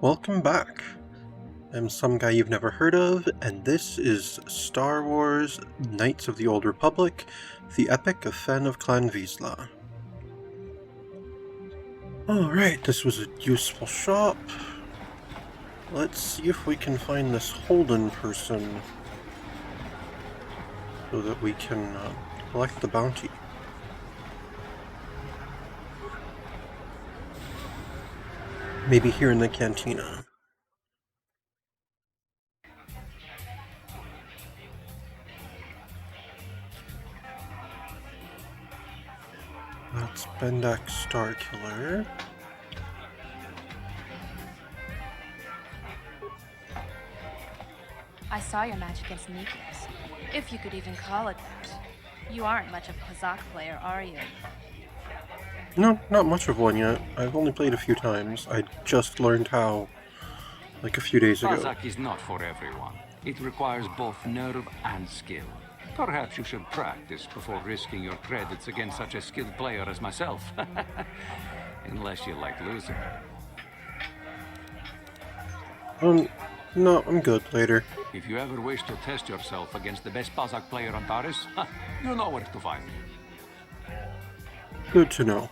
Welcome back. I'm some guy you've never heard of, and this is Star Wars Knights of the Old Republic, the Epic of Fenn of Clan Vizsla. Alright, this was a useful shop. Let's see if we can find this Holden person so that we can collect the bounty. Maybe here in the cantina. That's Bendak Starkiller. I saw your match against Nikos, if you could even call it that. You aren't much of a Kazakh player, are you? No, not much of one yet. I've only played a few times. I just learned how, like a few days ago. Kazakh is not for everyone. It requires both nerve and skill. Perhaps you should practice before risking your credits against such a skilled player as myself. Unless you like losing. No, I'm good later. If you ever wish to test yourself against the best Kazakh player on Taris, you know where to find me. Good to know.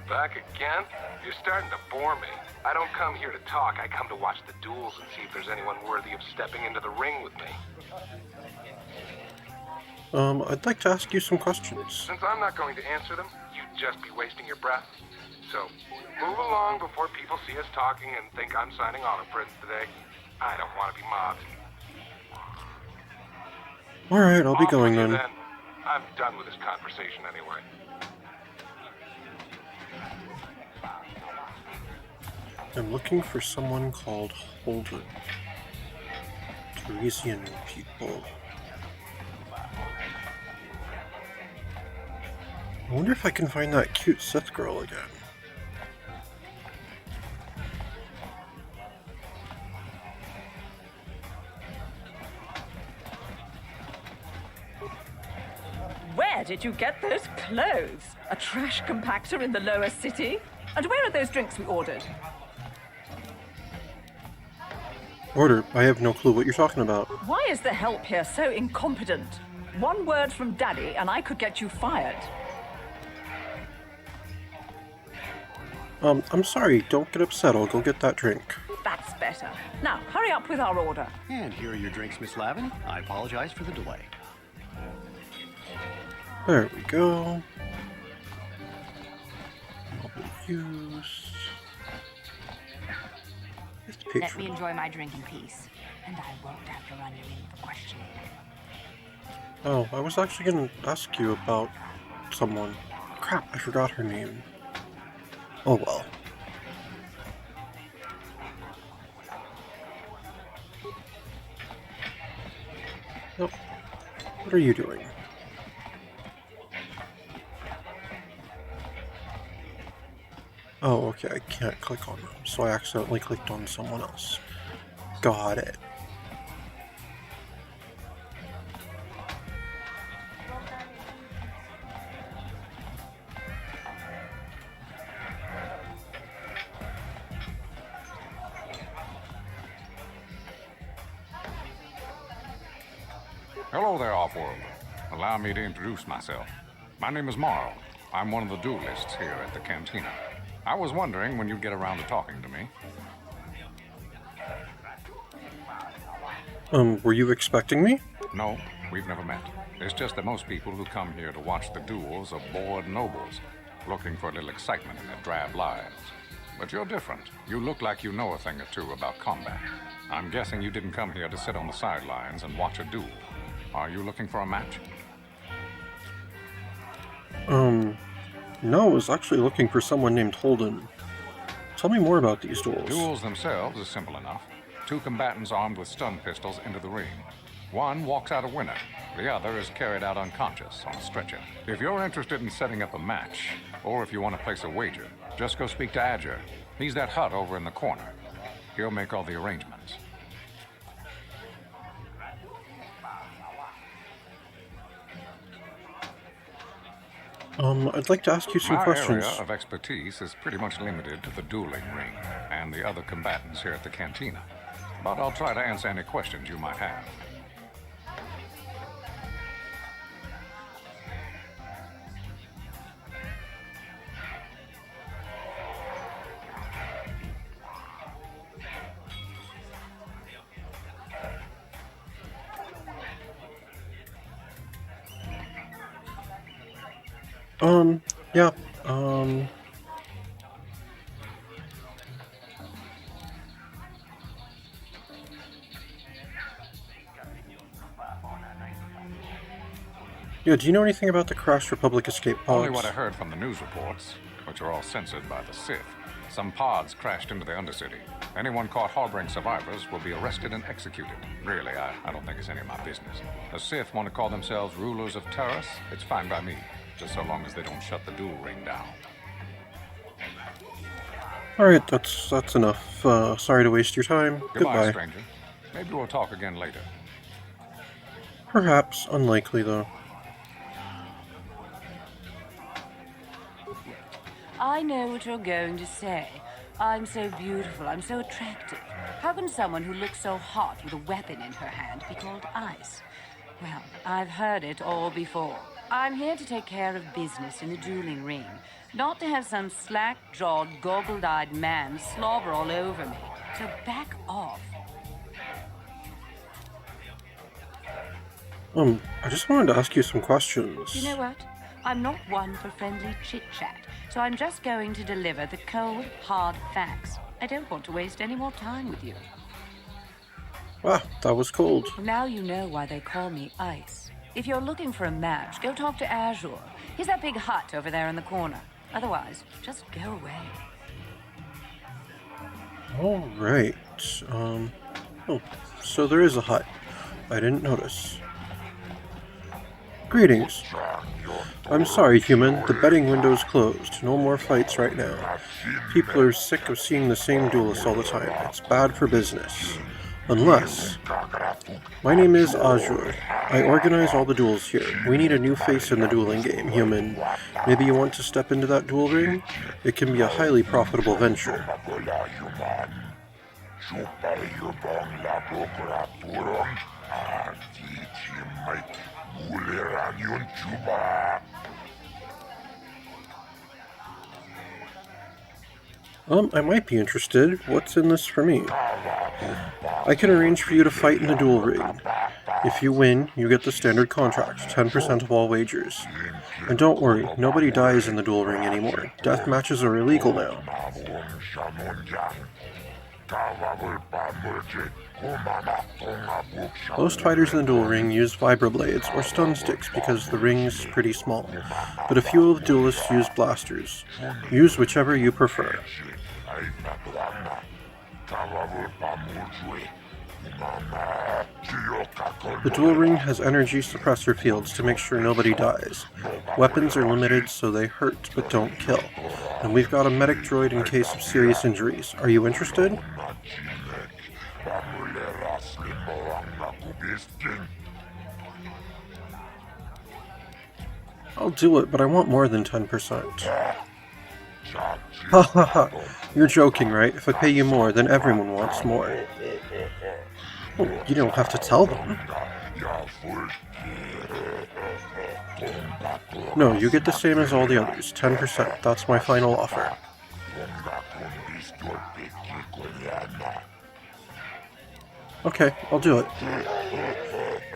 Back again? You're starting to bore me. I don't come here to talk, I come to watch the duels and see if there's anyone worthy of stepping into the ring with me. I'd like to ask you some questions. Since I'm not going to answer them, you'd just be wasting your breath. So, move along before people see us talking and think I'm signing autoprints today. I don't want to be mobbed. Alright, I'll be Off going with you then. I'm done with this conversation anyway. I'm looking for someone called Holden. Teresian people. I wonder if I can find that cute Sith girl again. Where did you get those clothes? A trash compactor in the lower city? And where are those drinks we ordered? Order, I have no clue what you're talking about. Why is the help here so incompetent? One word from Daddy and I could get you fired. I'm sorry, don't get upset, I'll go get that drink. That's better. Now, hurry up with our order. And here are your drinks, Miss Lavin. I apologize for the delay. There we go. Mobile use. Let me enjoy my drink in peace, and I won't have to run you in for questioning. Oh, I was actually gonna ask you about someone. Crap, I forgot her name. Oh well. Nope. What are you doing? Oh, okay, I can't click on them, so I accidentally clicked on someone else. Got it. Hello there, Offworld. Allow me to introduce myself. My name is Marl. I'm one of the duelists here at the cantina. I was wondering when you'd get around to talking to me. Were you expecting me? No, we've never met. It's just that most people who come here to watch the duels are bored nobles, looking for a little excitement in their drab lives. But you're different. You look like you know a thing or two about combat. I'm guessing you didn't come here to sit on the sidelines and watch a duel. Are you looking for a match? No, I was actually looking for someone named Holden. Tell me more about these duels. Duels themselves are simple enough. Two combatants armed with stun pistols into the ring. One walks out a winner. The other is carried out unconscious on a stretcher. If you're interested in setting up a match, or if you want to place a wager, just go speak to Adger. He's that hut over in the corner. He'll make all the arrangements. I'd like to ask you some My questions. area of expertise is pretty much limited to the dueling ring and the other combatants here at the cantina. But I'll try to answer any questions you might have. Yeah, yeah, do you know anything about the Crash Republic escape Only what I pods? heard from the news reports, which are all censored by the Sith. Some pods crashed into the Undercity. Anyone caught harboring survivors will be arrested and executed. Really, I don't think it's any of my business. The Sith want to call themselves rulers of Taurus. It's fine by me, just so long as they don't shut the duel ring down. Alright, that's enough. Sorry to waste your time. Goodbye, stranger. Maybe we'll talk again later. Perhaps. Unlikely, though. I know what you're going to say. I'm so beautiful, I'm so attractive. How can someone who looks so hot with a weapon in her hand be called ice? Well, I've heard it all before. I'm here to take care of business in the dueling ring, not to have some slack-jawed, goggled-eyed man slobber all over me. So back off. I just wanted to ask you some questions. You know what? I'm not one for friendly chit-chat, so I'm just going to deliver the cold, hard facts. I don't want to waste any more time with you. Wow, that was cold. Now you know why they call me Ice. If you're looking for a match, go talk to Azure. He's that big hut over there in the corner. Otherwise, just go away. Alright, oh, so there is a hut. I didn't notice. Greetings. I'm sorry, human. The betting window's closed. No more fights right now. People are sick of seeing the same duelists all the time. It's bad for business. Unless... My name is Azure. I organize all the duels here. We need a new face in the dueling game, human. Maybe you want to step into that duel ring? It can be a highly profitable venture. I might be interested. What's in this for me? I can arrange for you to fight in the duel ring. If you win, you get the standard contract, 10% of all wagers. And don't worry, nobody dies in the duel ring anymore. Death matches are illegal now. Most fighters in the duel ring use vibroblades or stun sticks because the ring's pretty small, but a few of the duelists use blasters. Use whichever you prefer. The duel ring has energy suppressor fields to make sure nobody dies. Weapons are limited so they hurt but don't kill. And we've got a medic droid in case of serious injuries. Are you interested? I'll do it, but I want more than 10%. Ha ha ha! You're joking, right? If I pay you more, then everyone wants more. Well, you don't have to tell them. No, you get the same as all the others, 10%. That's my final offer. Okay, I'll do it.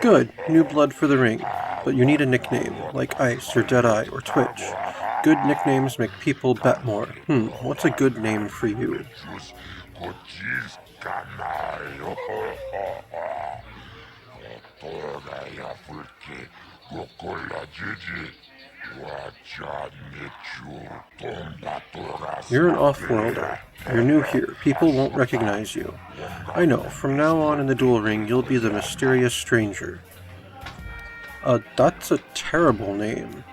Good, new blood for the ring. But you need a nickname, like Ice or Deadeye or Twitch. Good nicknames make people bet more. What's a good name for you? You're an off-worlder. You're new here. People won't recognize you. I know. From now on in the duel ring, you'll be the mysterious stranger. That's a terrible name.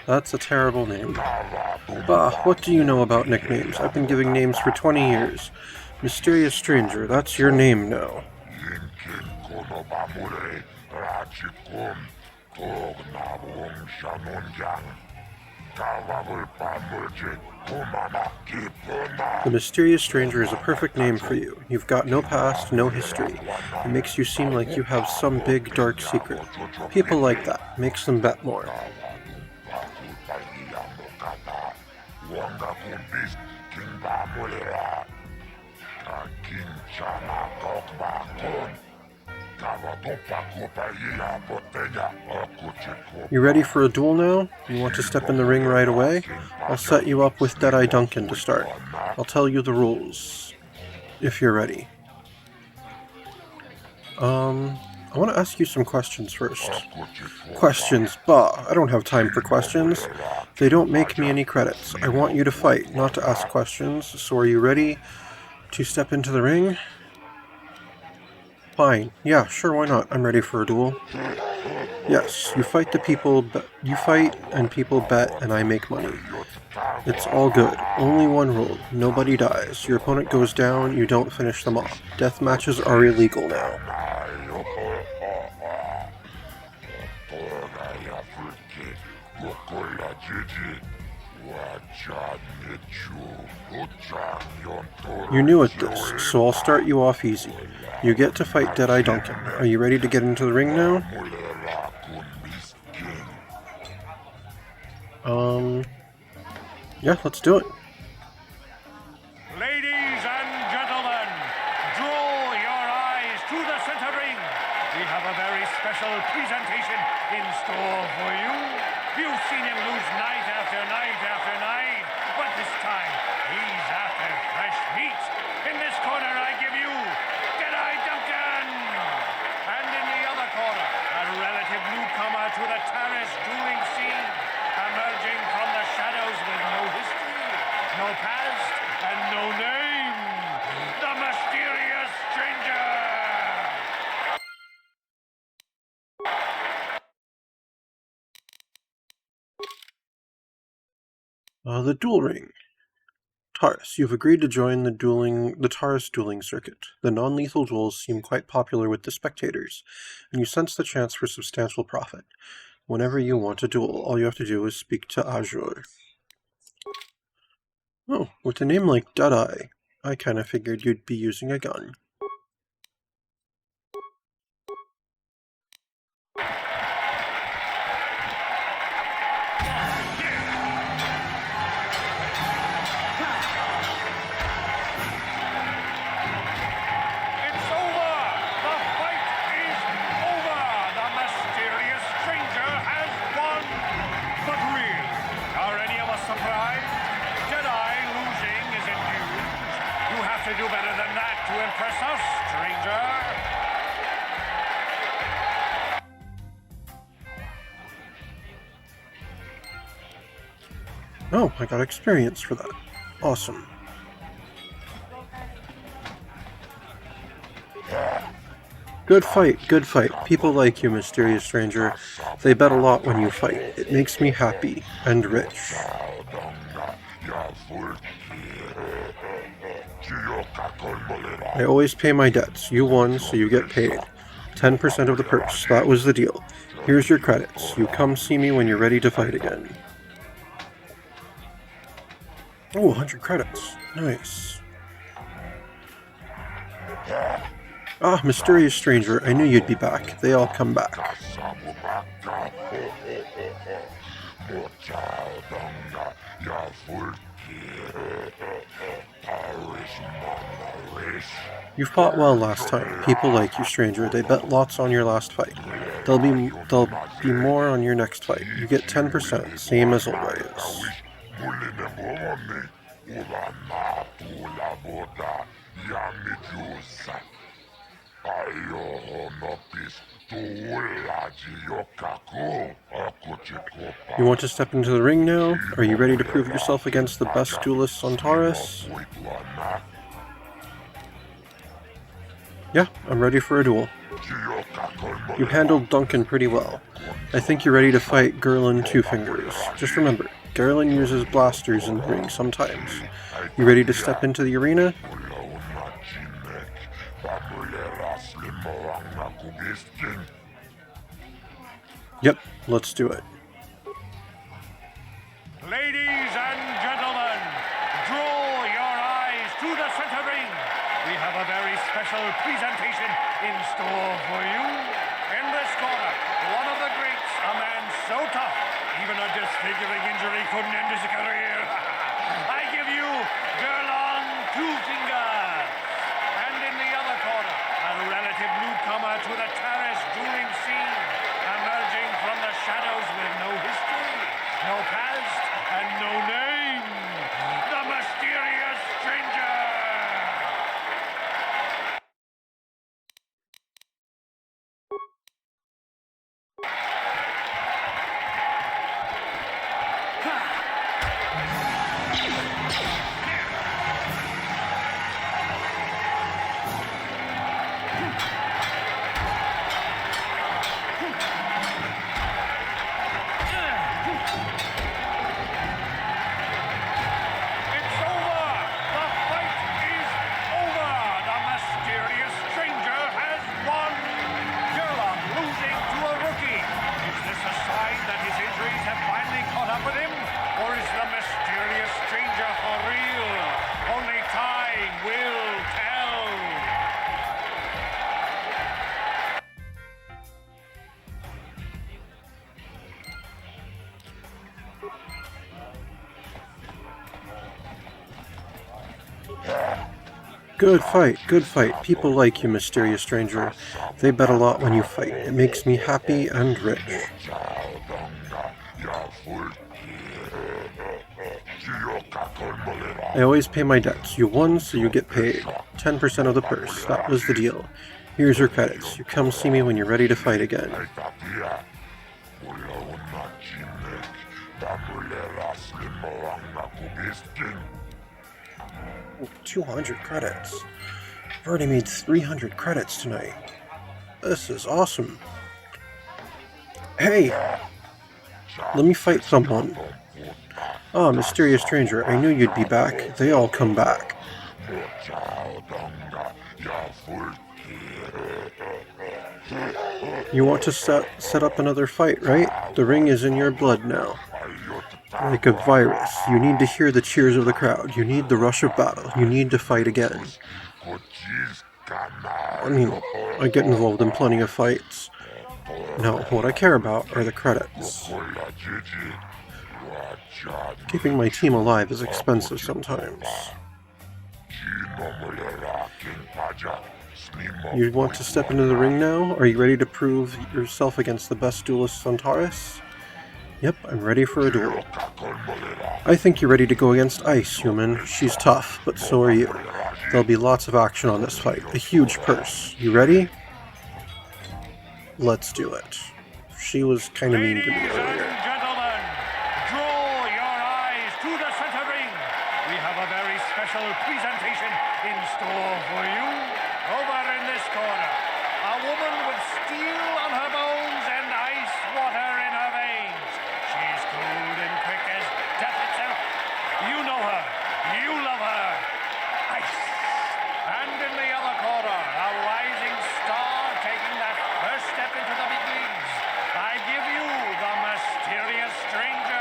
That's a terrible name. Bah, what do you know about nicknames? I've been giving names for 20 years. Mysterious stranger, that's your name now. The mysterious stranger is a perfect name for you. You've got no past, no history. It makes you seem like you have some big, dark secret. People like that. Makes them bet more. You ready for a duel now? You want to step in the ring right away? I'll set you up with Deadeye Duncan to start. I'll tell you the rules, if you're ready. I want to ask you some questions first. Questions? Bah, I don't have time for questions. They don't make me any credits. I want you to fight, not to ask questions. So are you ready to step into the ring? Fine. Yeah, sure, why not? I'm ready for a duel. Yes, you fight and people bet and I make money. It's all good. Only one rule. Nobody dies. Your opponent goes down, you don't finish them off. Death matches are illegal now. You're new at this, so I'll start you off easy. You get to fight Deadeye Duncan. Are you ready to get into the ring now? Yeah, let's do it. Ladies and gentlemen, draw your eyes to the center ring. We have a very special presentation in store for you. You've seen him lose night after night after night, but this time he's after fresh meat. In this corner I give you Deadeye Duncan. And in the other corner, a relative newcomer to the terrace dueling scene, emerging from the shadows with no history, no past, and no name. The mysterious stranger. The duel ring. Taurus, you've agreed to join the Taurus dueling circuit. The non-lethal duels seem quite popular with the spectators, and you sense the chance for substantial profit. Whenever you want a duel, all you have to do is speak to Azure. Oh, with a name like Deadeye, I kinda figured you'd be using a gun. Do better than that to impress us, stranger. Oh, I got experience for that. Awesome. Good fight, good fight. People like you, mysterious stranger. They bet a lot when you fight. It makes me happy and rich. I always pay my debts. You won, so you get paid. 10% of the purse. That was the deal. Here's your credits. You come see me when you're ready to fight again. Oh, 100 credits. Nice. Ah, mysterious stranger. I knew you'd be back. They all come back. You fought well last time. People like you, stranger. They bet lots on your last fight. There'll be more on your next fight. You get 10%, same as always. You want to step into the ring now? Are you ready to prove yourself against the best duelists on Taurus? Yeah, I'm ready for a duel. You handled Duncan pretty well. I think you're ready to fight Gerlin Two Fingers. Just remember, Gerlin uses blasters in the ring sometimes. You ready to step into the arena? Yep, Let's do it. Ladies and gentlemen, draw your eyes to the center ring. We have a very special presentation in store for you. In this corner, one of the greats, a man so tough, even a disfiguring injury couldn't end his career. I give you Gerlon Two Fingers. And in the other corner, a relative newcomer to the terrace dueling scene, emerging from the shadows with no history, no past, and no name. The mysterious stranger! Good fight, good fight. People like you, mysterious stranger. They bet a lot when you fight. It makes me happy and rich. I always pay my debts. You won, so you get paid. 10% of the purse. That was the deal. Here's your credits. You come see me when you're ready to fight again. 200 credits. I've already made 300 credits tonight. This is awesome. Hey! Let me fight someone. Ah, mysterious stranger, I knew you'd be back. They all come back. You want to set up another fight, right? The ring is in your blood now. Like a virus, you need to hear the cheers of the crowd. You need the rush of battle. You need to fight again. I mean, I get involved in plenty of fights. No, what I care about are the credits. Keeping my team alive is expensive sometimes. You want to step into the ring now? Are you ready to prove yourself against the best duelist on Taurus? Yep, I'm ready for a duel. I think you're ready to go against Ice, human. She's tough, but so are you. There'll be lots of action on this fight. A huge purse. You ready? Let's do it. She was kind of mean to me earlier. Ladies and gentlemen, draw your eyes to the center ring. We have a very special presentation in store for you. Over in this corner, a woman with steel on her bones and ice water in her veins. She's cold and quick as death itself. You know her. You love her. Ice. And in the other corner, a rising star taking that first step into the big leagues. I give you the mysterious stranger.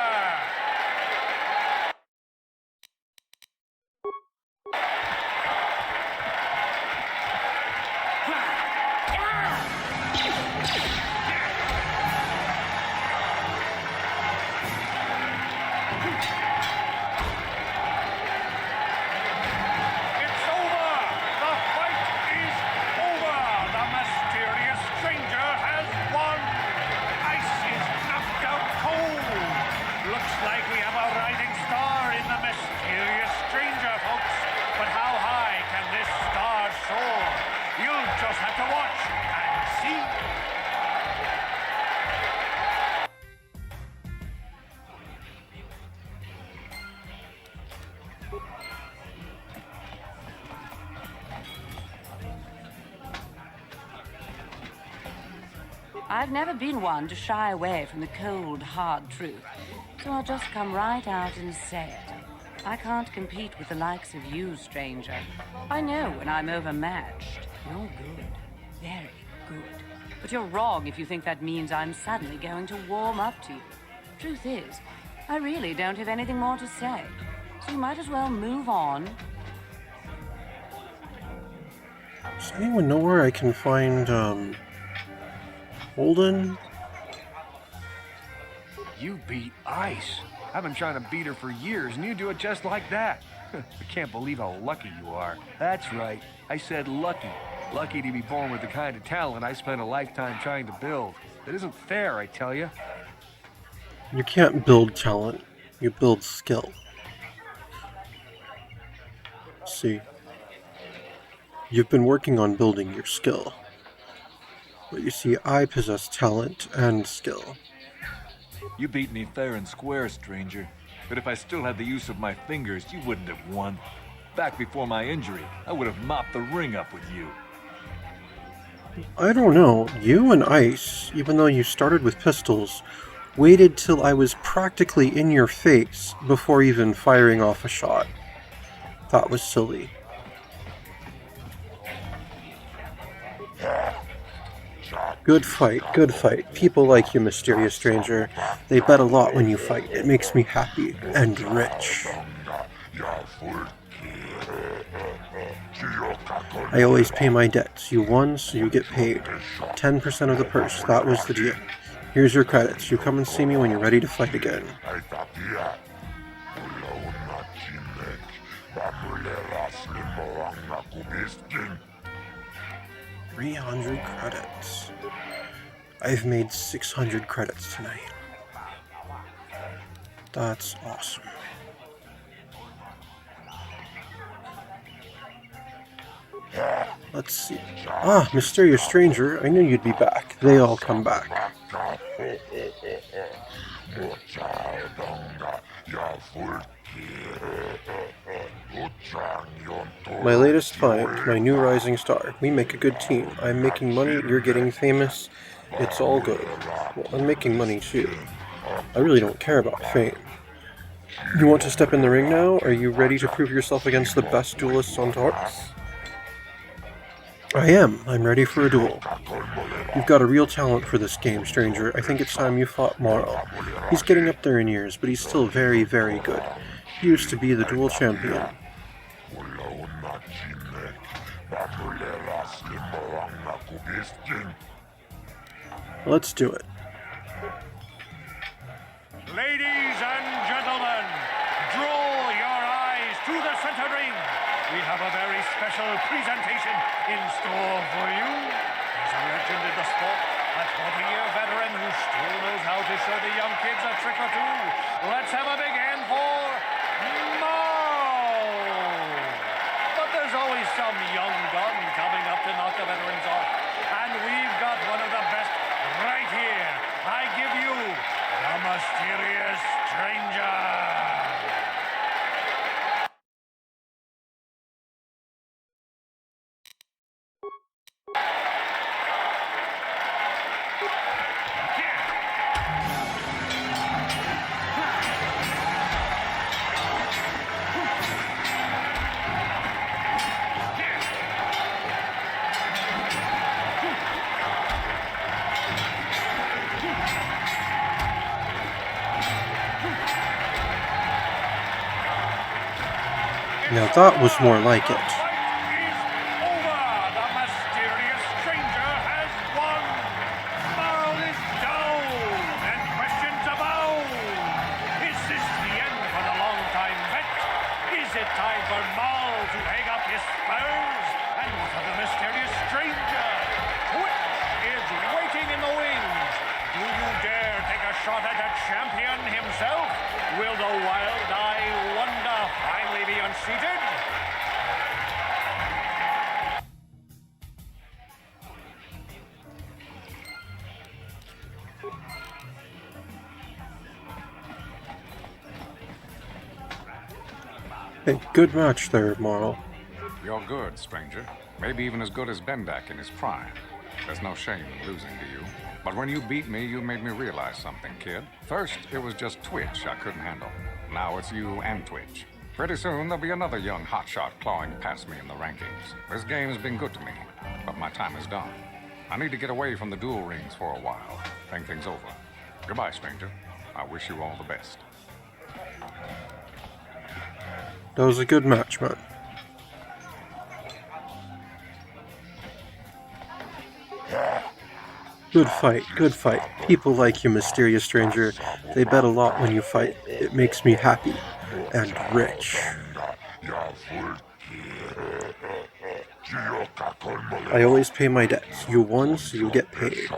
It's over! The fight is over! The mysterious stranger has won! Ice is knocked out cold! Looks like we have a rising star in the mysterious stranger, folks. But how high can this star soar? You'll just have to watch and see. I've never been one to shy away from the cold, hard truth, so I'll just come right out and say it. I can't compete with the likes of you, stranger. I know when I'm overmatched. You're good. Very good. But you're wrong if you think that means I'm suddenly going to warm up to you. Truth is, I really don't have anything more to say. So you might as well move on. Does anyone know where I can find, Holden? You beat Ice. I've been trying to beat her for years, and you do it just like that. I can't believe how lucky you are. That's right. I said lucky. Lucky to be born with the kind of talent I spent a lifetime trying to build. It isn't fair, I tell you. You can't build talent. You build skill. See, you've been working on building your skill. But you see, I possess talent and skill. You beat me fair and square, stranger. But if I still had the use of my fingers, you wouldn't have won. Back before my injury, I would have mopped the ring up with you. I don't know. You and Ice, even though you started with pistols, waited till I was practically in your face before even firing off a shot. That was silly. Good fight, good fight. People like you, mysterious stranger. They bet a lot when you fight. It makes me happy and rich. I always pay my debts. You won, so you get paid. 10% of the purse, that was the deal. Here's your credits. You come and see me when you're ready to fight again. 300 credits. I've made 600 credits tonight. That's awesome. Let's see. Ah, mysterious stranger, I knew you'd be back. They all come back. My latest find, my new rising star. We make a good team. I'm making money, you're getting famous. It's all good. Well, I'm making money too. I really don't care about fame. You want to step in the ring now? Are you ready to prove yourself against the best duelists on Taurus? I am. I'm ready for a duel. You've got a real talent for this game, stranger. I think it's time you fought Morrow. He's getting up there in years, but he's still very, very good. He used to be the duel champion. Let's do it. Ladies and gentlemen, draw your eyes to the center ring. We have a very special presentation in store for you. He's a legend in the sport, a 40-year veteran who still knows how to show the young kids a trick or two. Let's have a big hand for Morrow. But there's always some young gun coming up to knock the veterans off. And we've got one of the best right here. I give you the mysterious stranger. Now that was more like it. The mysterious stranger has won. Morrow is down and questions abound. Is this the end for the long-time vet? Is it time for Morrow to hang up his spurs? And what of the mysterious stranger? Which is waiting in the wings? Do you dare take a shot at the champion himself? Will the wild-eyed wonder finally be unseated? Hey, good match there, Morrow. You're good, stranger. Maybe even as good as Bendak in his prime. There's no shame in losing to you. But when you beat me, you made me realize something, kid. First, it was just Twitch I couldn't handle. Now it's you and Twitch. Pretty soon, there'll be another young hotshot clawing past me in the rankings. This game's been good to me, but my time is done. I need to get away from the duel rings for a while. Think things over. Goodbye, stranger. I wish you all the best. That was a good match, man. Good fight, good fight. People like you, mysterious stranger. They bet a lot when you fight. It makes me happy. And rich. I always pay my debts. You won, so you get paid.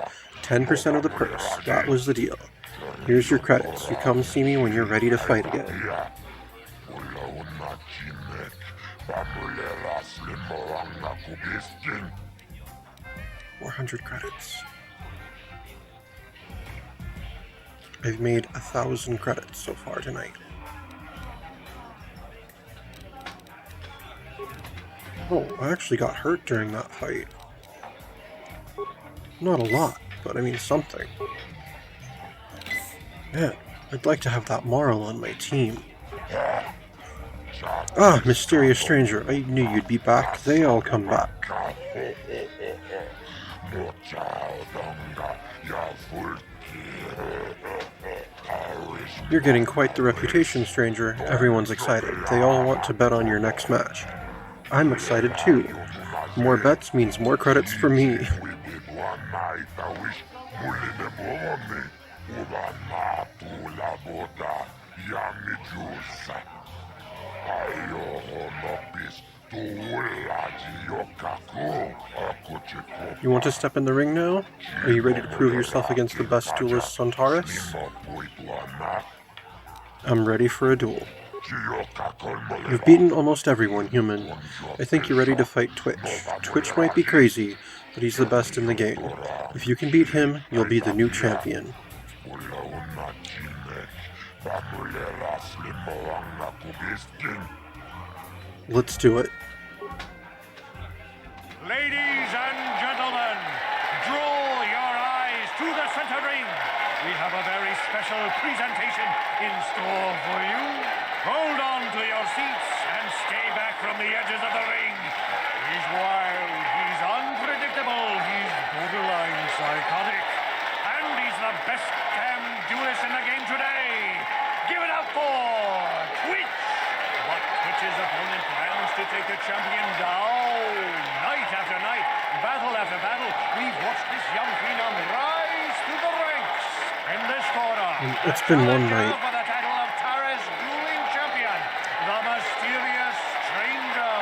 10% of the purse. That was the deal. Here's your credits. You come see me when you're ready to fight again. 400 credits. I've made 1,000 credits so far tonight. Oh, I actually got hurt during that fight. Not a lot, but I mean something. Man, I'd like to have that moral on my team. Ah, mysterious stranger, I knew you'd be back. They all come back. You're getting quite the reputation, stranger. Everyone's excited. They all want to bet on your next match. I'm excited too. More bets means more credits for me. You want to step in the ring now? Are you ready to prove yourself against the best duelists on Taurus? I'm ready for a duel. You've beaten almost everyone, human. I think you're ready to fight Twitch. Twitch might be crazy, but he's the best in the game. If you can beat him, you'll be the new champion. Let's do it. Ladies and gentlemen, draw your eyes to the center ring. We have a very special presentation in store for you. Hold on to your seats and stay back from the edges of the ring. He's wild, he's unpredictable, he's borderline psychotic. And he's the best damn duelist in the game today. Give it up for Twitch. But Twitch's opponent plans to take the champion down. Night after night, battle after battle, we've watched this young phenom rise through the ranks. In this corner, it's been one night. For the title of Tara's dueling champion, the mysterious stranger.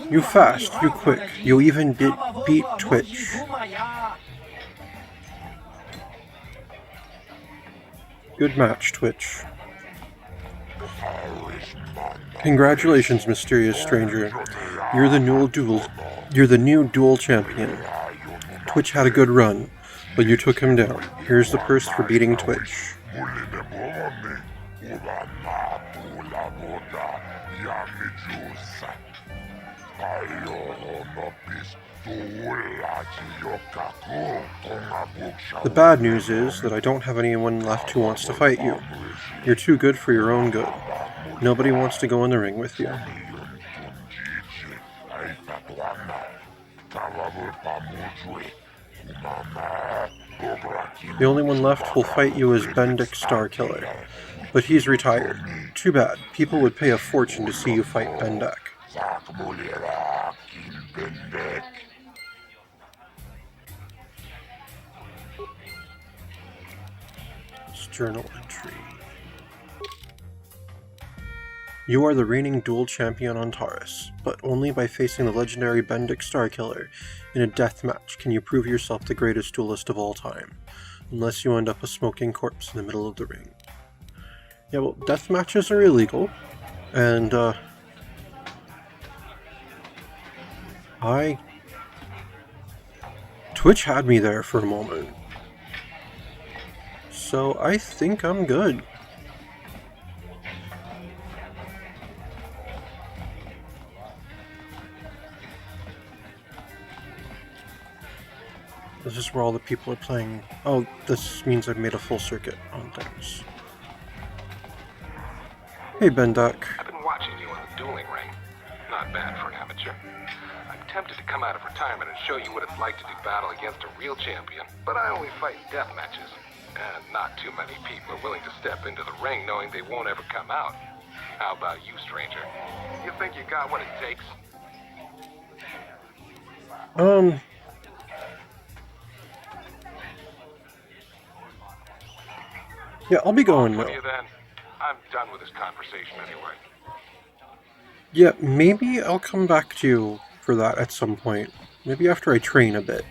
You fast, you quick, you even beat Twitch. Good match, Twitch. Congratulations, mysterious stranger. You're the new duel champion. Twitch had a good run, but you took him down. Here's the purse for beating Twitch. The bad news is that I don't have anyone left who wants to fight you. You're too good for your own good. Nobody wants to go in the ring with you. The only one left who'll fight you is Bendik Starkiller, but he's retired. Too bad. People would pay a fortune to see you fight Bendik. It's journal entry. You are the reigning duel champion on Taurus, but only by facing the legendary Bendik Starkiller in a death match can you prove yourself the greatest duelist of all time, unless you end up a smoking corpse in the middle of the ring. Yeah, well, death matches are illegal, and Twitch had me there for a moment, so I think I'm good. This is where all the people are playing. Oh, this means I've made a full circuit on things. Hey, Bendik. I've been watching you in the dueling ring. Not bad for an amateur. I'm tempted to come out of retirement and show you what it's like to do battle against a real champion, but I only fight in death matches. And not too many people are willing to step into the ring knowing they won't ever come out. How about you, stranger? You think you got what it takes? Yeah, I'll be going now. You then? I'm done with this conversation anyway. Yeah, maybe I'll come back to you for that at some point. Maybe after I train a bit.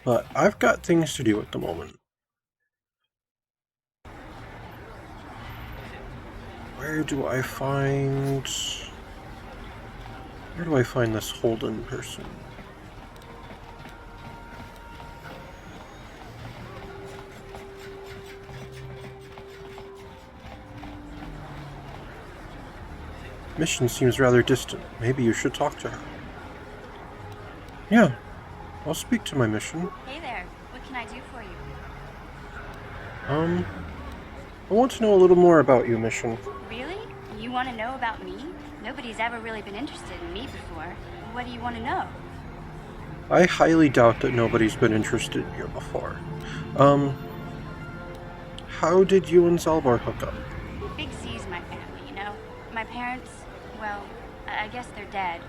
But I've got things to do at the moment. Where do I find this Holden person? Mission seems rather distant. Maybe you should talk to her. Yeah, I'll speak to my mission. Hey there, what can I do for you? I want to know a little more about you, Mission. Really? You want to know about me? Nobody's ever really been interested in me before. What do you want to know? I highly doubt that nobody's been interested in you before. How did you and Zalbar hook up? Big Z's my family, you know? My parents, well, I guess they're dead.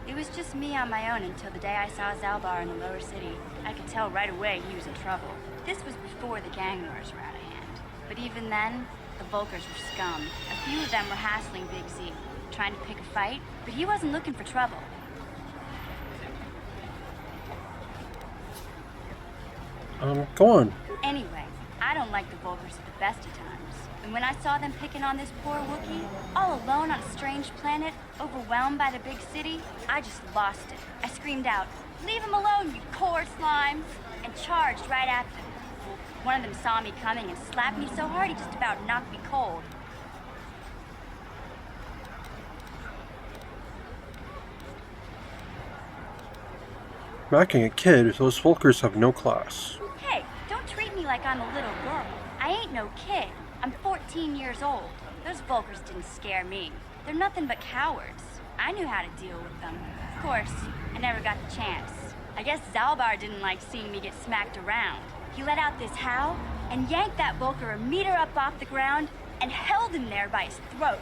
It was just me on my own until the day I saw Zalbar in the lower city. I could tell right away he was in trouble. This was before the gang wars were out of hand. But even then, the Volkers were scum. A few of them were hassling Big Z, trying to pick a fight, but he wasn't looking for trouble. Go on. Anyway, I don't like the Volkers at the best of times. And when I saw them picking on this poor Wookiee, all alone on a strange planet, overwhelmed by the big city, I just lost it. I screamed out, "Leave him alone, you poor slimes!" and charged right at them. One of them saw me coming and slapped me so hard he just about knocked me cold. Macking a kid, those Volkers have no class. Hey, don't treat me like I'm a little girl. I ain't no kid. I'm 14 years old. Those Volkers didn't scare me. They're nothing but cowards. I knew how to deal with them. Of course, I never got the chance. I guess Zalbar didn't like seeing me get smacked around. He let out this howl and yanked that Volker a meter up off the ground and held him there by his throat.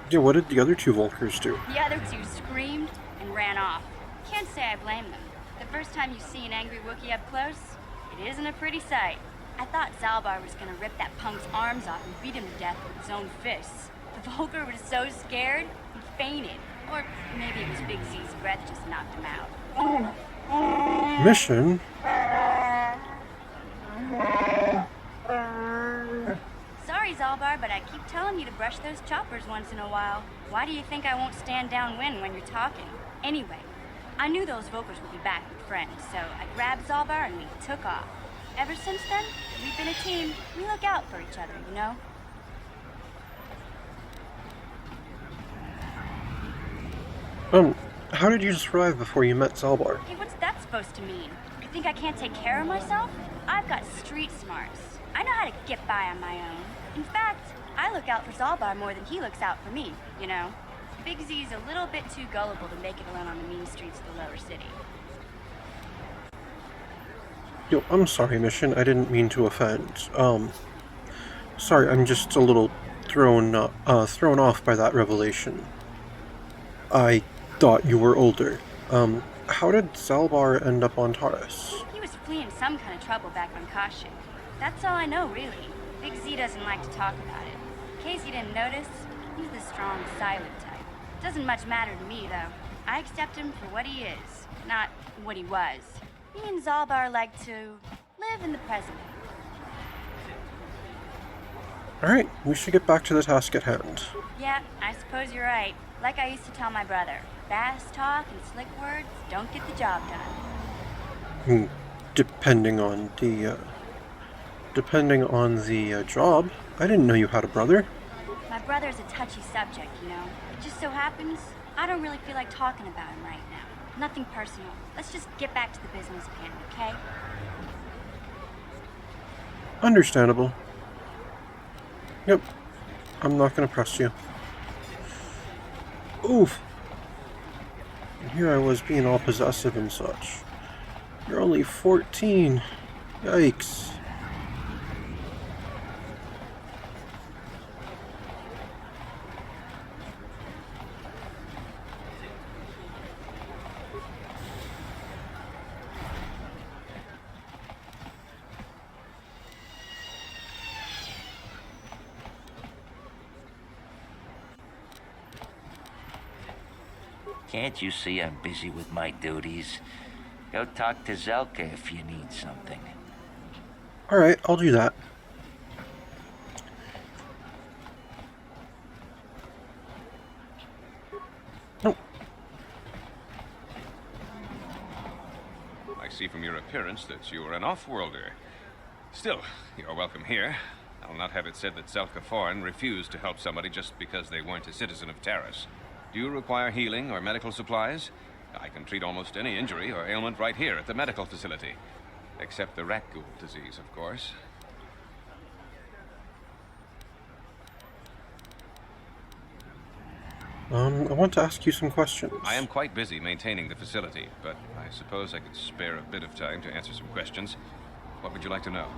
Yeah, what did the other two Volkers do? The other two screamed and ran off. Can't say I blame them. The first time you see an angry Wookiee up close, it isn't a pretty sight. I thought Zalbar was gonna rip that punk's arms off and beat him to death with his own fists. The Volker was so scared, he fainted. Or maybe it was Big Z's breath just knocked him out. Mission? Sorry, Zalbar, but I keep telling you to brush those choppers once in a while. Why do you think I won't stand downwind when you're talking? Anyway, I knew those Volkers would be back with friends, so I grabbed Zalbar and we took off. Ever since then, we've been a team. We look out for each other, you know? How did you survive before you met Zalbar? Hey, what's that supposed to mean? You think I can't take care of myself? I've got street smarts. I know how to get by on my own. In fact, I look out for Zalbar more than he looks out for me, you know? Big Z's a little bit too gullible to make it alone on the mean streets of the lower city. Yo, I'm sorry, Mission. I didn't mean to offend. Sorry, I'm just a little thrown off by that revelation. I thought you were older. How did Zalbar end up on Taurus? He was fleeing some kind of trouble back on Kashyyyk. That's all I know, really. Big Z doesn't like to talk about it. In case you didn't notice, he's the strong, silent type. Doesn't much matter to me, though. I accept him for what he is, not what he was. Me and Zalbar like to live in the present. Alright, we should get back to the task at hand. Yeah, I suppose you're right. Like I used to tell my brother, fast talk and slick words don't get the job done. Depending on the job. I didn't know you had a brother. My brother's a touchy subject, you know. It just so happens I don't really feel like talking about him right now. Nothing personal. Let's just get back to the business at hand, okay? Understandable. Yep. I'm not gonna press you. Oof. And here I was being all possessive and such. You're only 14. Yikes. Can't you see I'm busy with my duties? Go talk to Zelka if you need something. Alright, I'll do that. Nope. I see from your appearance that you are an off-worlder. Still, you're welcome here. I'll not have it said that Zelka Foreign refused to help somebody just because they weren't a citizen of Taurus. Do you require healing or medical supplies? I can treat almost any injury or ailment right here at the medical facility. Except the rat ghoul disease, of course. I want to ask you some questions. I am quite busy maintaining the facility, but I suppose I could spare a bit of time to answer some questions. What would you like to know?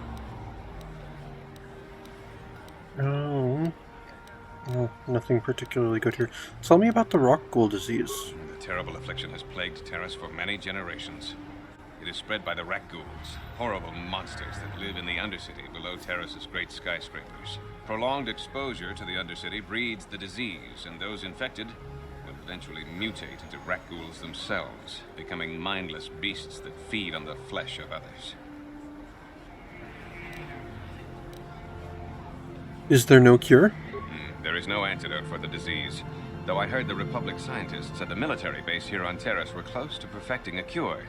Well, nothing particularly good here. Tell me about the rock ghoul disease. The terrible affliction has plagued Taurus for many generations. It is spread by the rat ghouls, horrible monsters that live in the Undercity below Taurus's great skyscrapers. Prolonged exposure to the Undercity breeds the disease, and those infected will eventually mutate into rat ghouls themselves, becoming mindless beasts that feed on the flesh of others. Is there no cure? There is no antidote for the disease, though I heard the Republic scientists at the military base here on Taurus were close to perfecting a cure.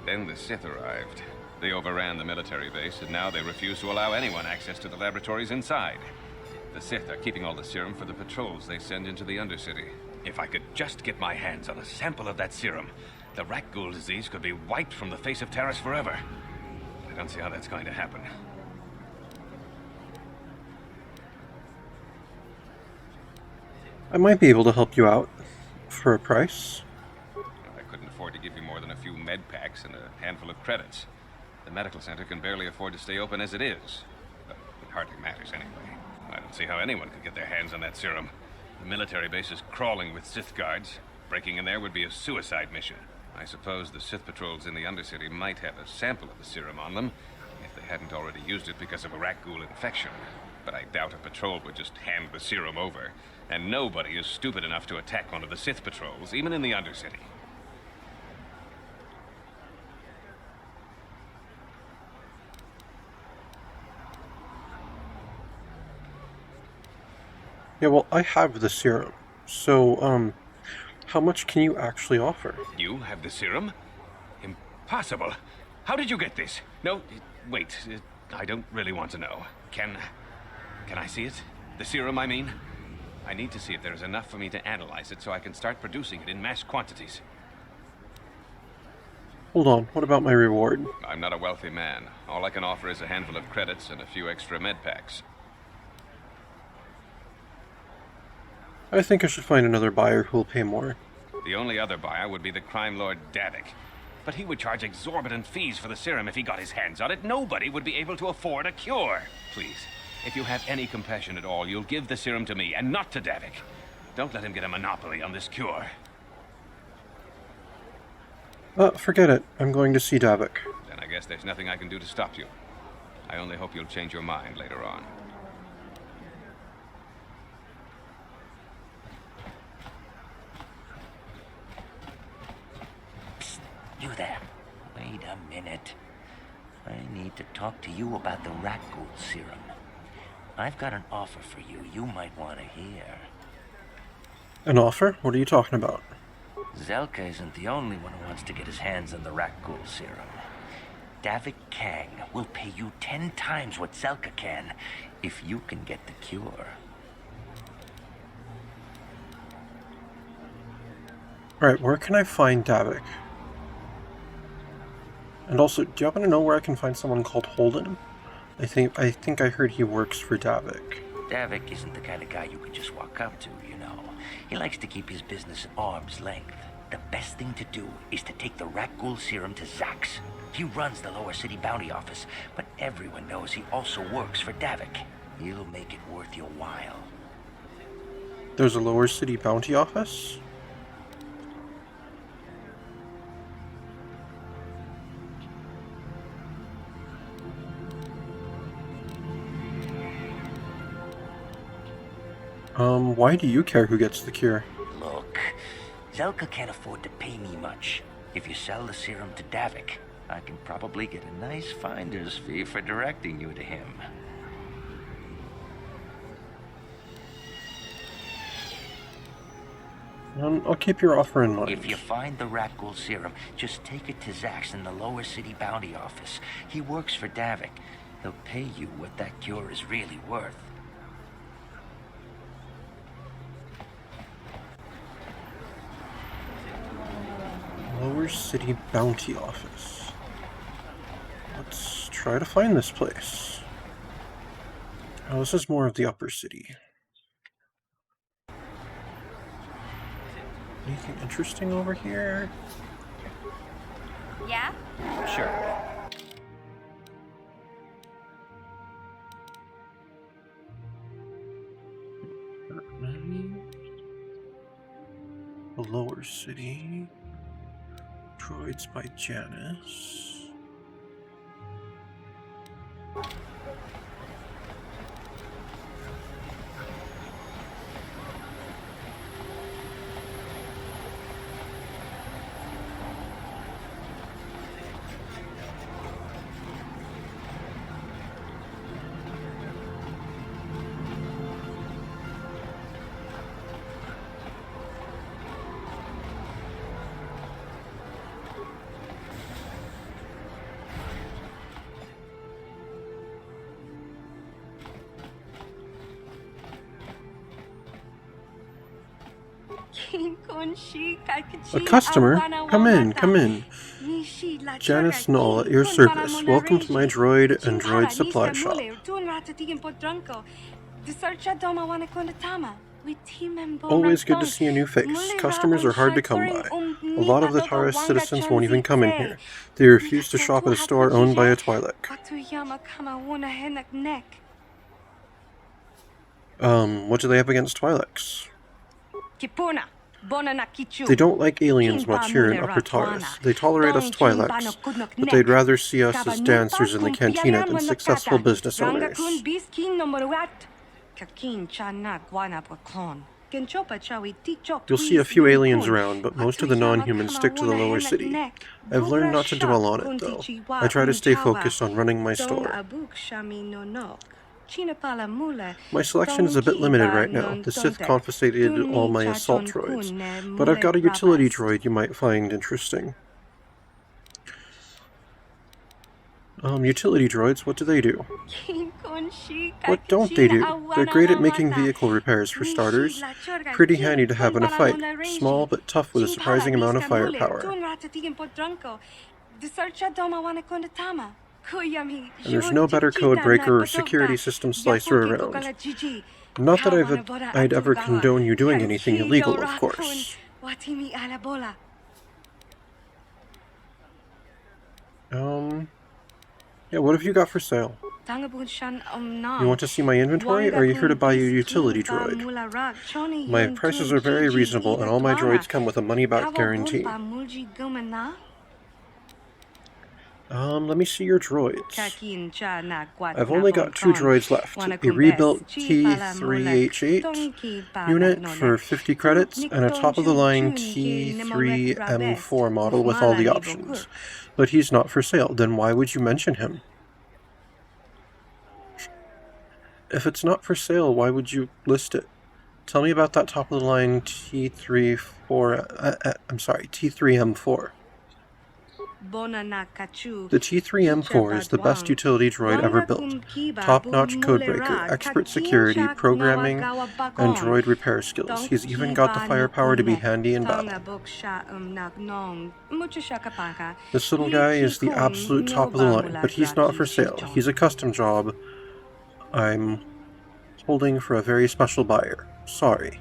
Then the Sith arrived. They overran the military base, and now they refuse to allow anyone access to the laboratories inside. The Sith are keeping all the serum for the patrols they send into the Undercity. If I could just get my hands on a sample of that serum, the rat ghoul disease could be wiped from the face of Taurus forever. I don't see how that's going to happen. I might be able to help you out. For a price. I couldn't afford to give you more than a few med packs and a handful of credits. The medical center can barely afford to stay open as it is. But it hardly matters anyway. I don't see how anyone could get their hands on that serum. The military base is crawling with Sith guards. Breaking in there would be a suicide mission. I suppose the Sith patrols in the Undercity might have a sample of the serum on them, if they hadn't already used it because of a rat ghoul infection. But I doubt a patrol would just hand the serum over. And nobody is stupid enough to attack one of the Sith patrols, even in the Undercity. Yeah, well, I have the serum. So, how much can you actually offer? You have the serum? Impossible. How did you get this? No, wait. I don't really want to know. Can I see it? The serum, I mean? I need to see if there is enough for me to analyze it so I can start producing it in mass quantities. Hold on, what about my reward? I'm not a wealthy man. All I can offer is a handful of credits and a few extra med packs. I think I should find another buyer who will pay more. The only other buyer would be the crime lord Davik. But he would charge exorbitant fees for the serum if he got his hands on it. Nobody would be able to afford a cure. Please, if you have any compassion at all, you'll give the serum to me and not to Davik. Don't let him get a monopoly on this cure. Forget it. I'm going to see Davik. Then I guess there's nothing I can do to stop you. I only hope you'll change your mind later on. Psst, you there. Wait a minute. I need to talk to you about the rat ghoul serum. I've got an offer for you might want to hear. An offer? What are you talking about? Zelka isn't the only one who wants to get his hands on the rat ghoul serum. Davik Kang will pay you 10 times what Zelka can if you can get the cure. Alright, where can I find Davik? And also, do you happen to know where I can find someone called Holden? I think I heard he works for Davik. Davik isn't the kind of guy you can just walk up to, you know. He likes to keep his business at arm's length. The best thing to do is to take the rat ghoul serum to Zax. He runs the Lower City Bounty Office, but everyone knows he also works for Davik. He'll make it worth your while. There's a Lower City Bounty Office? Why do you care who gets the cure? Look, Zelka can't afford to pay me much. If you sell the serum to Davik, I can probably get a nice finder's fee for directing you to him. I'll keep your offer in mind. If you find the rat ghoul serum, just take it to Zax in the Lower City Bounty Office. He works for Davik. He'll pay you what that cure is really worth. Lower City Bounty Office. Let's try to find this place. Oh, this is more of the upper city. Anything interesting over here? Yeah? Sure. The Lower City. Droids by Janice. A customer? Come in, come in. Janice Null at your service. Welcome to my droid and droid supply shop. Always good to see a new face. Customers are hard to come by. A lot of the Taurus citizens won't even come in here. They refuse to shop at a store owned by a Twi'lek. What do they have against Twi'leks? They don't like aliens much here in Upper Taurus. They tolerate us Twi'leks, but they'd rather see us as dancers in the cantina than successful business owners. You'll see a few aliens around, but most of the non-humans stick to the Lower City. I've learned not to dwell on it, though. I try to stay focused on running my store. My selection is a bit limited right now. The Sith confiscated all my assault droids, but I've got a utility droid you might find interesting. Utility droids, what do they do? What don't they do? They're great at making vehicle repairs for starters. Pretty handy to have in a fight. Small but tough with a surprising amount of firepower. And there's no better code breaker or security system slicer around. Not that I'd ever condone you doing anything illegal, of course. Yeah, what have you got for sale? You want to see my inventory, or are you here to buy your utility droid? My prices are very reasonable, and all my droids come with a money-back guarantee. Let me see your droids. I've only got 2 droids left. A rebuilt T3H8 unit for 50 credits, and a top-of-the-line T3M4 model with all the options. But he's not for sale. Then why would you mention him? If it's not for sale, why would you list it? Tell me about that top-of-the-line T3M4. The T3M4 is the best utility droid ever built. Top-notch codebreaker, expert security, programming, and droid repair skills. He's even got the firepower to be handy in battle. This little guy is the absolute top of the line, but he's not for sale. He's a custom job I'm holding for a very special buyer. Sorry.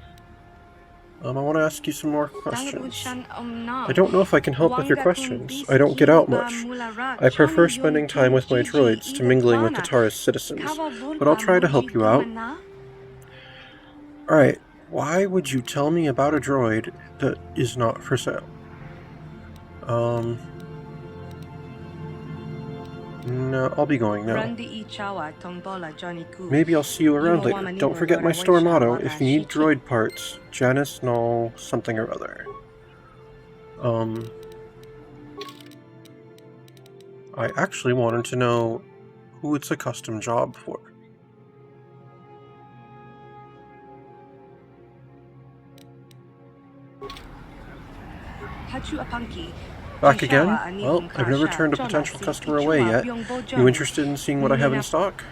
I want to ask you some more questions. I don't know if I can help with your questions. I don't get out much. I prefer spending time with my droids to mingling with the Taurus citizens, but I'll try to help you out. Alright, why would you tell me about a droid that is not for sale? No, I'll be going now. Maybe I'll see you around later. Don't forget my store motto. If you need droid parts, Janice no something or other. I actually wanted to know who it's a custom job for. Back again? Well, I've never turned a potential customer away yet. You interested in seeing what I have in stock?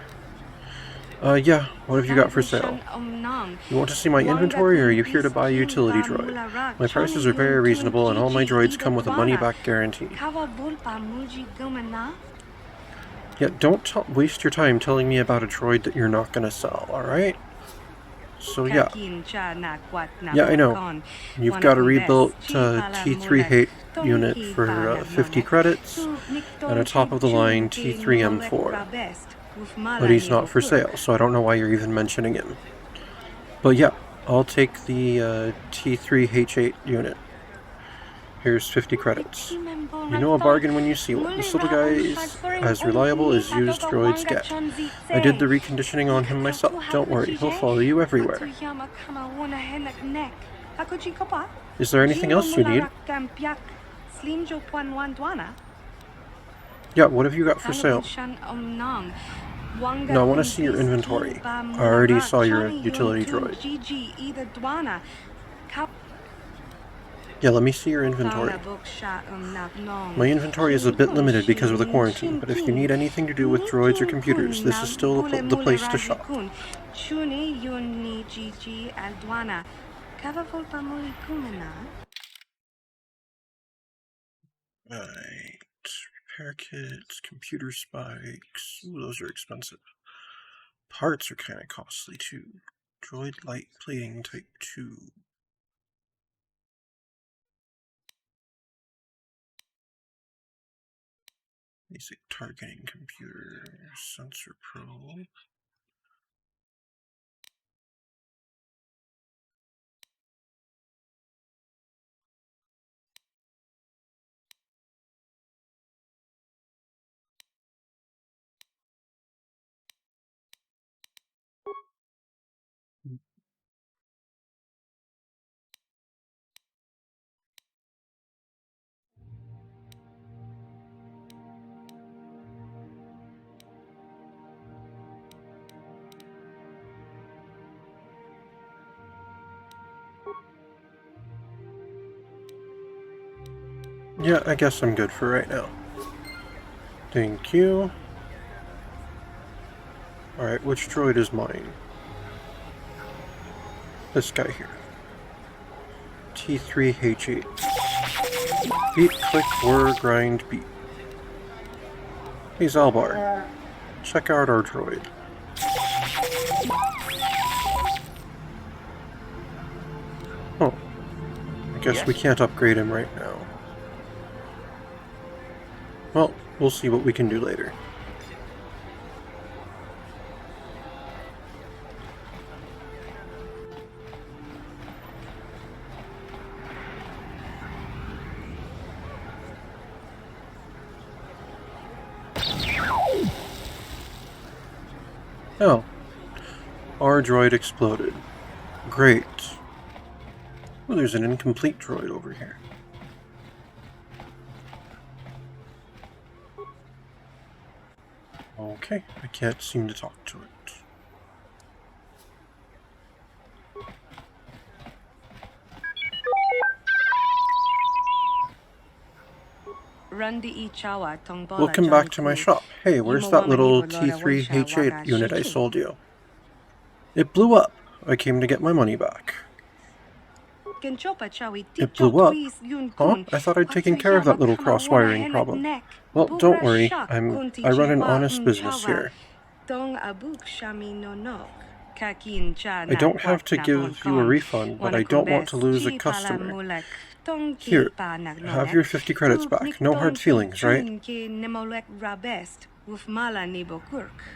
Yeah, what have you got for sale? You want to see my inventory, or are you here to buy a utility droid? My prices are very reasonable, and all my droids come with a money-back guarantee. Yeah, don't waste your time telling me about a droid that you're not gonna sell, alright? So yeah. Yeah, I know. You've got a rebuilt T3H unit for 50 credits, and a top-of-the-line T3M4. But he's not for sale, so I don't know why you're even mentioning him. But yeah, I'll take the T3H8 unit. Here's 50 credits. You know a bargain when you see one. This little guy is as reliable as used droids get. I did the reconditioning on him myself. Don't worry, he'll follow you everywhere. Is there anything else you need? Yeah, what have you got for sale? No, I want to see your inventory. I already saw your utility droid. Yeah, let me see your inventory. My inventory is a bit limited because of the quarantine, but if you need anything to do with droids or computers, this is still the place to shop. Right. Repair kits, computer spikes. Ooh, those are expensive. Parts are kind of costly too. Droid light plating type 2. Basic targeting computer, sensor probe. Yeah, I guess I'm good for right now. Thank you. Alright, which droid is mine? This guy here. T3H8. Beat, click, whir, grind, beat. Hey Zalbar, check out our droid. Oh, I guess we can't upgrade him right now. Well, we'll see what we can do later. Oh, our droid exploded. Great. Well, there's an incomplete droid over here. Okay, I can't seem to talk to it. Welcome back to my shop. Hey, where's that little T3H8 unit I sold you? It blew up. I came to get my money back. It blew up? Huh? I thought I'd taken care of that little cross-wiring problem. Well, don't worry. I run an honest business here. I don't have to give you a refund, but I don't want to lose a customer. Here, have your 50 credits back. No hard feelings, right?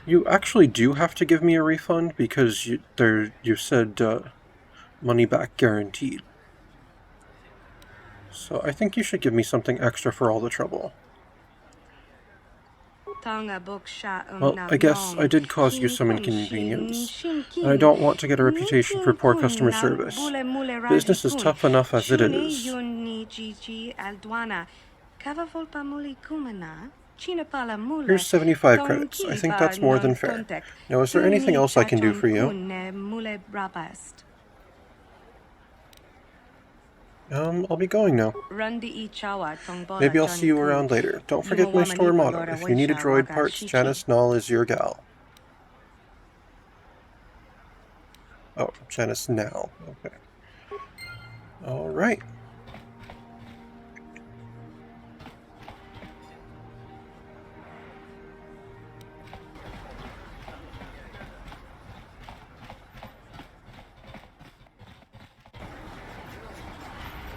You actually do have to give me a refund because you said money back guaranteed. So I think you should give me something extra for all the trouble. Well, I guess I did cause you some inconvenience, and I don't want to get a reputation for poor customer service. Business is tough enough as it is. Here's 75 credits. I think that's more than fair. Now, is there anything else I can do for you? I'll be going now. Maybe I'll see you around later. Don't forget my store motto. If you need a droid parts, Janice Null is your gal. Oh, Janice Null. Okay. Alright.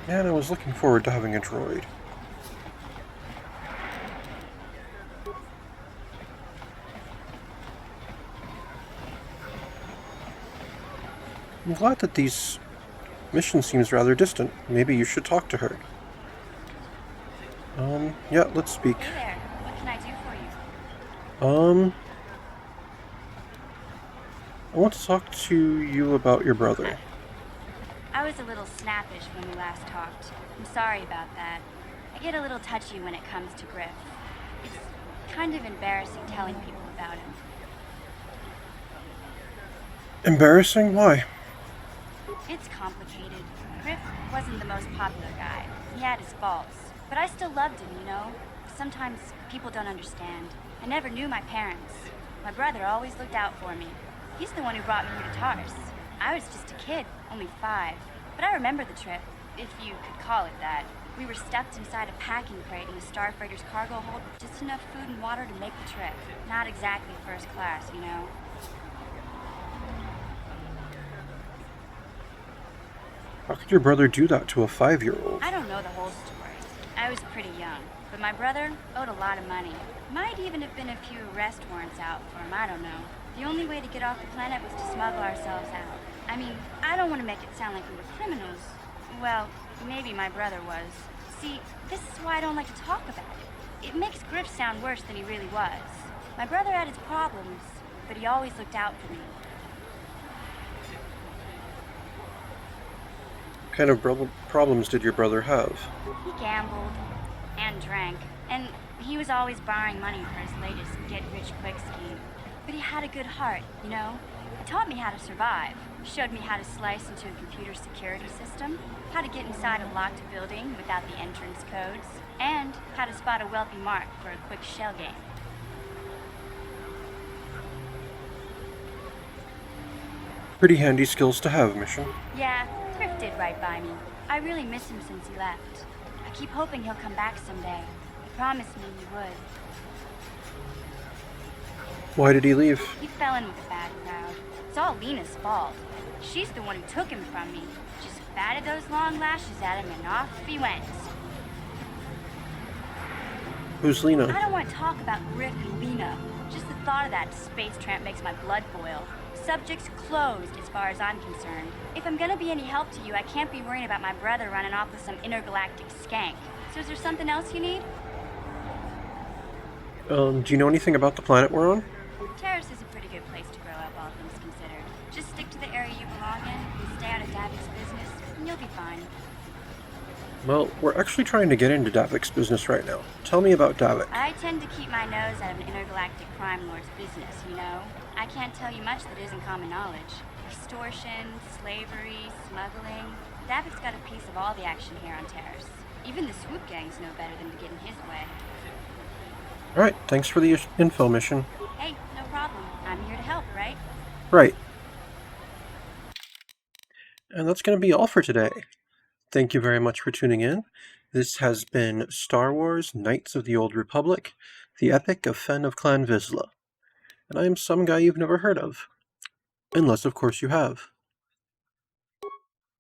Man, I was looking forward to having a droid. I'm glad that this mission seems rather distant. Maybe you should talk to her. Yeah, let's speak. Hey there. What can I do for you? I want to talk to you about your brother. I was a little snappish when we last talked. I'm sorry about that. I get a little touchy when it comes to Griff. It's kind of embarrassing telling people about him. Embarrassing? Why? It's complicated. Griff wasn't the most popular guy. He had his faults. But I still loved him, you know? Sometimes people don't understand. I never knew my parents. My brother always looked out for me. He's the one who brought me here to Tars. I was just a kid, only 5. But I remember the trip, if you could call it that. We were stuffed inside a packing crate in a starfreighter's cargo hold with just enough food and water to make the trip. Not exactly first class, you know? How could your brother do that to a 5-year-old? I don't know the whole story. I was pretty young. But my brother owed a lot of money. Might even have been a few arrest warrants out for him, I don't know. The only way to get off the planet was to smuggle ourselves out. I mean, I don't want to make it sound like we were criminals. Well, maybe my brother was. See, this is why I don't like to talk about it. It makes Griff sound worse than he really was. My brother had his problems, but he always looked out for me. What kind of problems did your brother have? He gambled and drank, and he was always borrowing money for his latest get-rich-quick scheme. But he had a good heart, you know? He taught me how to survive. Showed me how to slice into a computer security system, how to get inside a locked building without the entrance codes, and how to spot a wealthy mark for a quick shell game. Pretty handy skills to have, Mission. Yeah, Griff did right by me. I really miss him since he left. I keep hoping he'll come back someday. He promised me he would. Why did he leave? He fell in with a bad crowd. It's all Lena's fault. She's the one who took him from me. Just batted those long lashes at him and off he went. Who's Lena? I don't want to talk about Griff and Lena. Just the thought of that space tramp makes my blood boil. Subject's closed as far as I'm concerned. If I'm gonna be any help to you, I can't be worrying about my brother running off with some intergalactic skank. So is there something else you need? Do you know anything about the planet we're on? Terrace is a pretty good place to grow up, all things considered. Just stick to the area you belong in, and stay out of Davik's business, and you'll be fine. Well, we're actually trying to get into Davik's business right now. Tell me about Davik. I tend to keep my nose out of an intergalactic crime lord's business, you know? I can't tell you much that isn't common knowledge. Extortion, slavery, smuggling. Davik's got a piece of all the action here on Terrace. Even the swoop gangs know better than to get in his way. Alright, thanks for the info, mission. Hey, no problem. I'm here to help, right? Right. And that's going to be all for today. Thank you very much for tuning in. This has been Star Wars Knights of the Old Republic, the Epic of Fenn of Clan Vizsla. And I am some guy you've never heard of. Unless, of course, you have.